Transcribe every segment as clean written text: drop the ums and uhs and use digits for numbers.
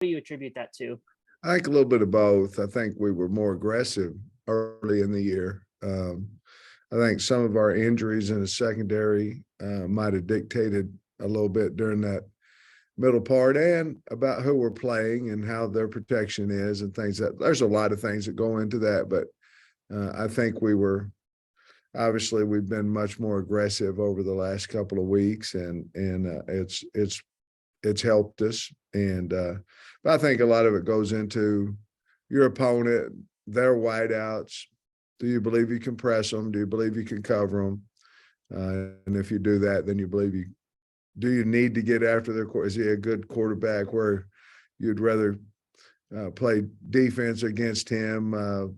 do you attribute that to? I think a little bit of both. I think we were more aggressive early in the year. I think some of our injuries in the secondary might have dictated a little bit during that middle part, and about who we're playing and how their protection is and things. That there's a lot of things that go into that, but I think obviously we've been much more aggressive over the last couple of weeks, and it's helped us. And but I think a lot of it goes into your opponent, their wideouts. Do you believe you can press them? Do you believe you can cover them? And if you do that, then do you need to get after their? Is he a good quarterback where you'd rather play defense against him,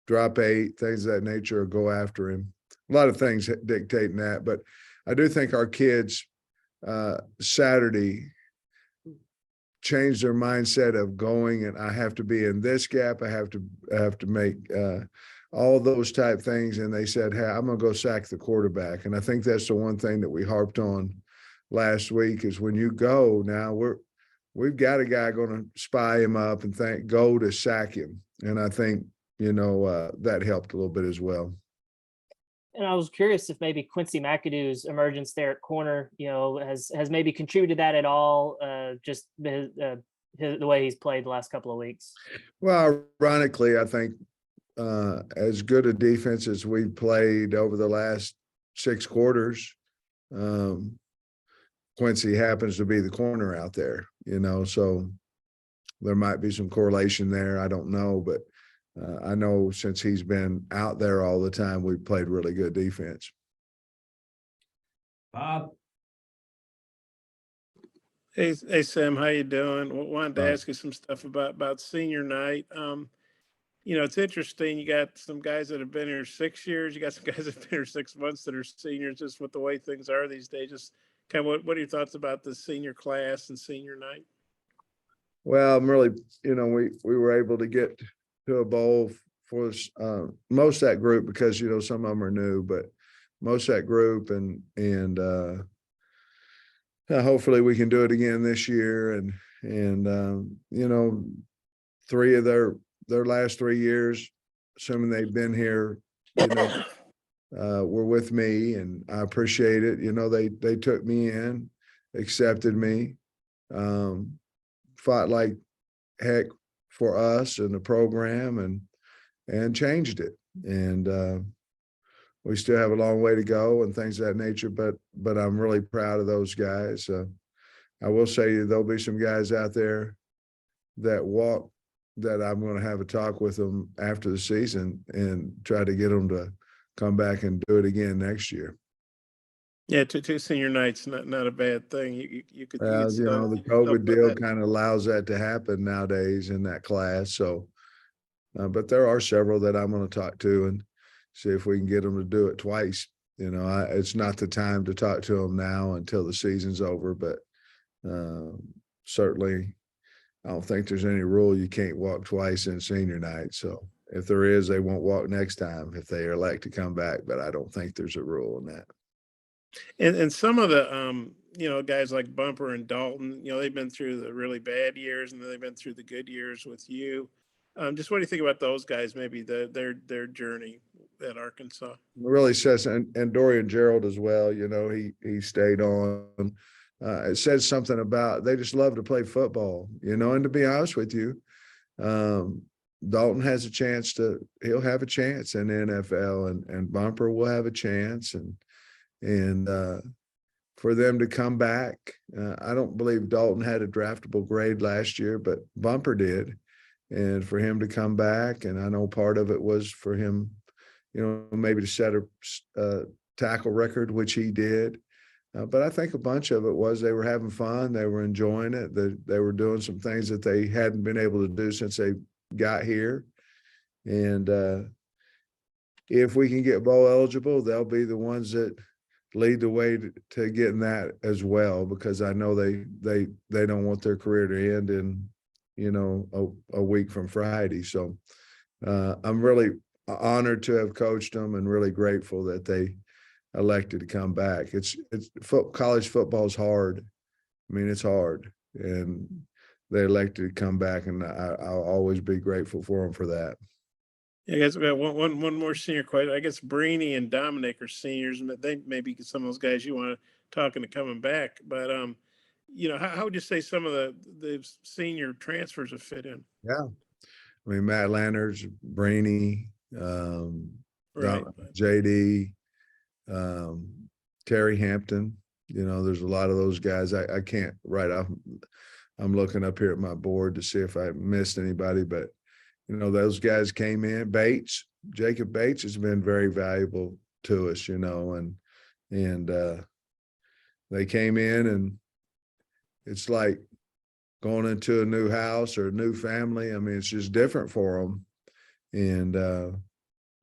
drop 8, things of that nature, or go after him? A lot of things dictating that, but I do think our kids Saturday changed their mindset of going, and I have to be in this gap. I have to make all those type things. And they said, hey, I'm going to go sack the quarterback. And I think that's the one thing that we harped on last week is when you go now, we've got a guy going to spy him up and go to sack him. And I think, that helped a little bit as well. And I was curious if maybe Quincy McAdoo's emergence there at corner, has maybe contributed that at all, just the way he's played the last couple of weeks. Well, ironically, I think as good a defense as we've played over the last 6 quarters, Quincy happens to be the corner out there, so there might be some correlation there. I don't know, but I know since he's been out there all the time, we've played really good defense. Bob. Hey, Sam, how you doing? Wanted to ask you some stuff about senior night. It's interesting. You got some guys that have been here 6 years. You got some guys that have been here 6 months that are seniors, just with the way things are these days. Just kind of what are your thoughts about the senior class and senior night? Well, I'm really, we were able to get to a bowl for most of that group because, some of them are new, but most of that group and hopefully we can do it again this year. And 3 of their last 3 years, assuming they've been here, were with me, and I appreciate it. They took me in, accepted me, fought like heck for us and the program and changed it. And we still have a long way to go and things of that nature, but I'm really proud of those guys. I will say there'll be some guys out there that I'm going to have a talk with them after the season and try to get them to come back and do it again next year. Yeah, two senior nights, not a bad thing. You could. The COVID deal kind of allows that to happen nowadays in that class. So, but there are several that I'm going to talk to and see if we can get them to do it twice. It's not the time to talk to them now until the season's over, but certainly I don't think there's any rule you can't walk twice in senior night. So if there is, they won't walk next time if they elect to come back, but I don't think there's a rule in that. And some of the guys like Bumper and Dalton, they've been through the really bad years and then they've been through the good years with you. Just what do you think about those guys? Maybe their journey at Arkansas. It really says, and Dorian Gerald as well. He stayed on. It says something about they just love to play football. And to be honest with you, Dalton has a chance he'll have a chance in the NFL, and Bumper will have a chance, and for them to come back. I don't believe Dalton had a draftable grade last year, but Bumper did. And for him to come back, and I know part of it was for him, maybe to set a tackle record, which he did. But I think a bunch of it was they were having fun. They were enjoying it. They were doing some things that they hadn't been able to do since they got here. And if we can get bowl eligible, they'll be the ones that lead the way to getting that as well, because I know they don't want their career to end in, a week from Friday. So I'm really honored to have coached them and really grateful that they elected to come back. College football is hard. I mean, it's hard, and they elected to come back, and I'll always be grateful for them for that. Yeah, I guess we got one more senior question. I guess Brainy and Dominic are seniors, and they may be some of those guys you want to talk into coming back. But how would you say some of the senior transfers have fit in? Yeah, I mean Matt Landers, Brainy, Right. JD, Terry Hampton. There's a lot of those guys. I can't right off. I'm looking up here at my board to see if I missed anybody, but those guys came in. Jacob Bates has been very valuable to us, and they came in, and it's like going into a new house or a new family. I mean, it's just different for them. And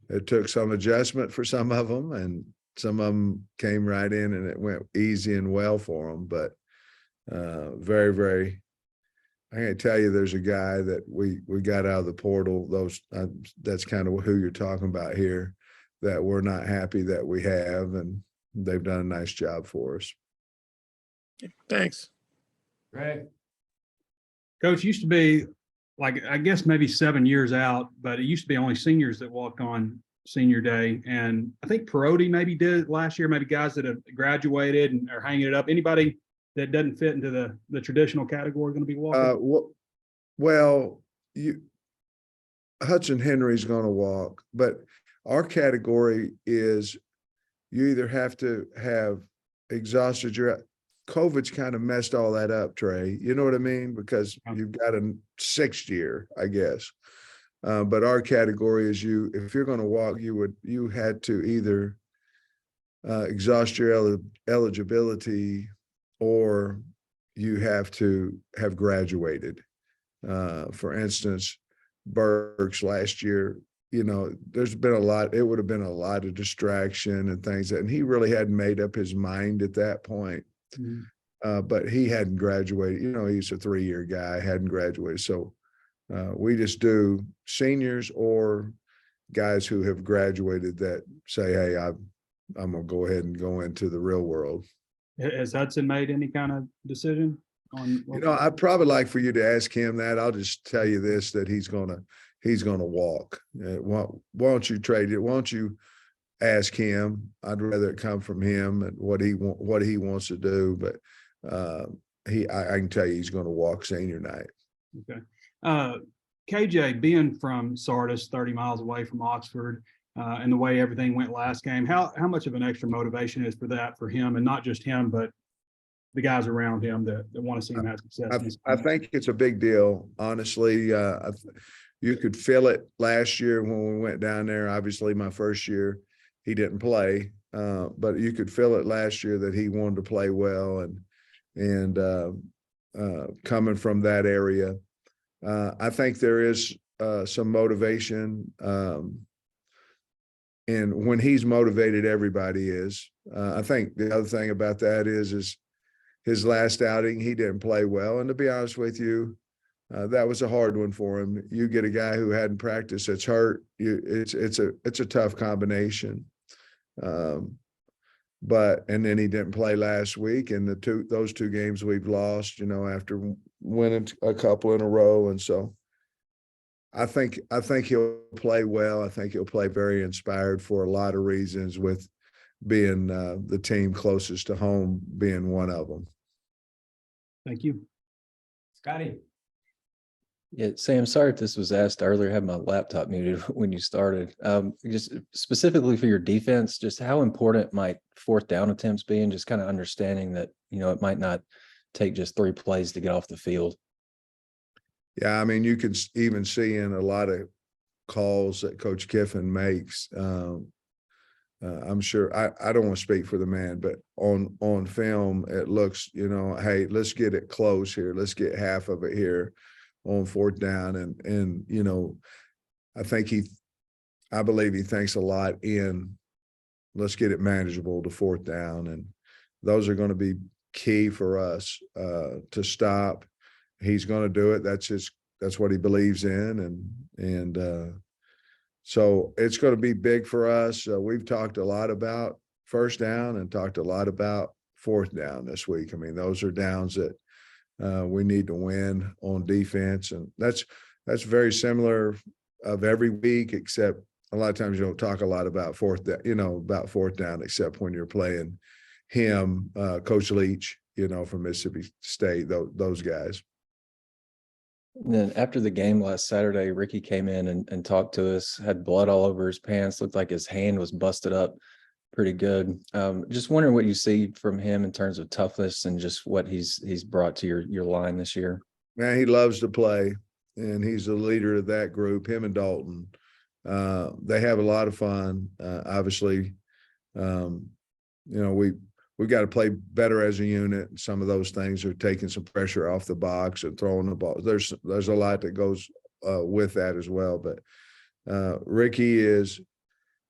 it took some adjustment for some of them, and some of them came right in and it went easy and well for them. But very, very, I can't tell you there's a guy that we got out of the portal. That's kind of who you're talking about here, that we're not happy that we have, and they've done a nice job for us. Thanks. Right. Coach, used to be like, I guess maybe 7 years out, but it used to be only seniors that walked on senior day. And I think Perotti maybe did it last year, maybe guys that have graduated and are hanging it up. Anybody that doesn't fit into the traditional category going to be walking? Hudson Henry's going to walk, but our category is you either have to have exhausted your COVID's kind of messed all that up, Trey. You know what I mean? Because you've got a 6th year, I guess. But our category is if you're going to walk, you had to either exhaust your eligibility, or you have to have graduated. For instance, Burks last year, there's been a lot, it would have been a lot of distraction and things, and he really hadn't made up his mind at that point. Mm-hmm. But he hadn't graduated. He's a 3-year guy, hadn't graduated. So we just do seniors or guys who have graduated that say, hey, I'm going to go ahead and go into the real world. Has Hudson made any kind of decision on? I'd probably like for you to ask him that. I'll just tell you this, that he's going to walk. Why don't you trade it? Why don't you ask him? I'd rather it come from him and what he wants to do. But I can tell you he's going to walk senior night. Okay. KJ, being from Sardis, 30 miles away from Oxford, and the way everything went last game, how much of an extra motivation is for him, and not just him, but the guys around him that want to see him have success? I think it's a big deal, honestly. You could feel it last year when we went down there. Obviously, my first year, he didn't play, but you could feel it last year that he wanted to play well, and coming from that area, I think there is some motivation, and when he's motivated, everybody is. I think the other thing about that is his last outing, he didn't play well, and to be honest with you, that was a hard one for him. You get a guy who hadn't practiced that's hurt. It's a tough combination. But then he didn't play last week, and those 2 games we've lost, after winning a couple in a row, and so I think he'll play well. I think he'll play very inspired for a lot of reasons, with being the team closest to home being one of them. Thank you, Scotty. Yeah, Sam, sorry if this was asked earlier. I had my laptop muted when you started. Just specifically for your defense, just how important might 4th down attempts be, and just kind of understanding that, it might not take just 3 plays to get off the field. Yeah, I mean, you can even see in a lot of calls that Coach Kiffin makes. I'm sure I don't want to speak for the man, but on film, it looks, hey, let's get it close here. Let's get half of it here on 4th down. And I believe he thinks a lot in let's get it manageable to 4th down. And those are going to be key for us to stop. He's going to do it. That's what he believes in. And so it's going to be big for us. We've talked a lot about 1st down and talked a lot about 4th down this week. I mean, those are downs that We need to win on defense, and that's very similar of every week, except a lot of times you don't talk a lot about fourth down, except when you're playing him, Coach Leach, from Mississippi State, those guys. And then after the game last Saturday, Ricky came in and talked to us, had blood all over his pants, looked like his hand was busted up pretty good. Just wondering what you see from him in terms of toughness and just what he's brought to your line this year. Man, he loves to play, and he's the leader of that group, him and Dalton. They have a lot of fun. Obviously, we've got to play better as a unit. Some of those things are taking some pressure off the box and throwing the ball. There's a lot that goes with that as well. But Ricky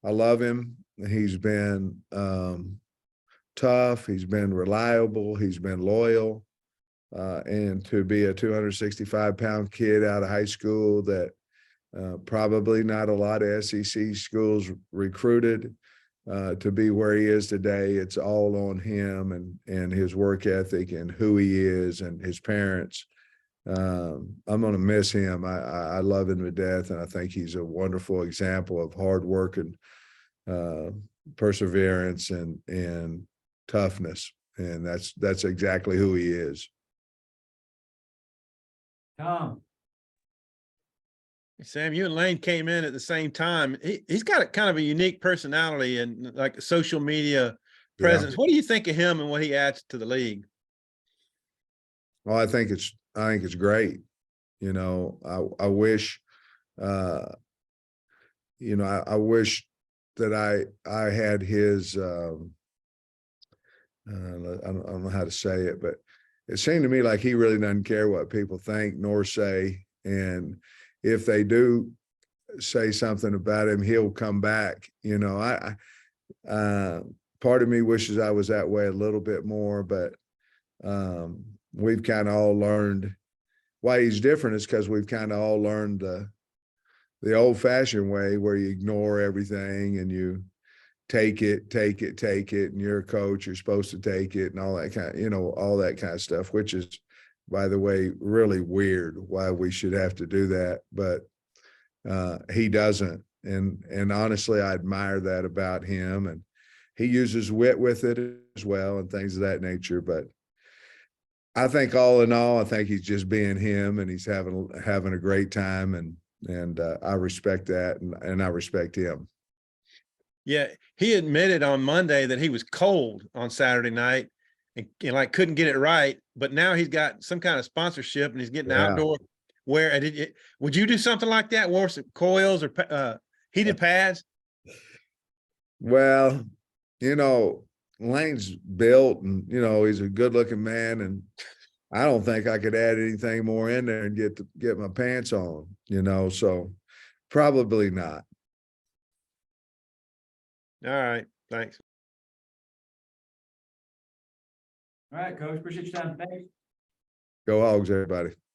I love him. He's been tough. He's been reliable. He's been loyal. And to be a 265-pound kid out of high school that probably not a lot of SEC schools recruited, to be where he is today, it's all on him and his work ethic and who he is and his parents. I'm going to miss him. I love him to death, and I think he's a wonderful example of hard work and perseverance and toughness, and that's exactly who he is. Tom. Sam, you and Lane came in at the same time. He's got a kind of a unique personality and like social media presence. What do you think of him and what he adds to the league? Well, I think it's great. I wish, I wish that I had his, I don't know how to say it, but it seemed to me like he really doesn't care what people think nor say. And if they do say something about him, he'll come back. Part of me wishes I was that way a little bit more, but we've kind of all learned why he's different is because we've kind of all learned the old-fashioned way where you ignore everything and you take it, and you're a coach, you're supposed to take it and all that all that kind of stuff, which is, by the way, really weird why we should have to do that. But he doesn't. And honestly, I admire that about him. And he uses wit with it as well and things of that nature. But I think all in all, I think he's just being him, and he's having a great time. And I respect that, and I respect him. Yeah, he admitted on Monday that he was cold on Saturday night and like couldn't get it right, but now he's got some kind of sponsorship and he's getting outdoor wear. Would you do something like that? Wear some coils or heated pads? Well, Lane's built and, he's a good looking man, and I don't think I could add anything more in there and get my pants on, so probably not. All right. Thanks. All right, Coach. Appreciate your time. Thanks. Go Hogs, everybody.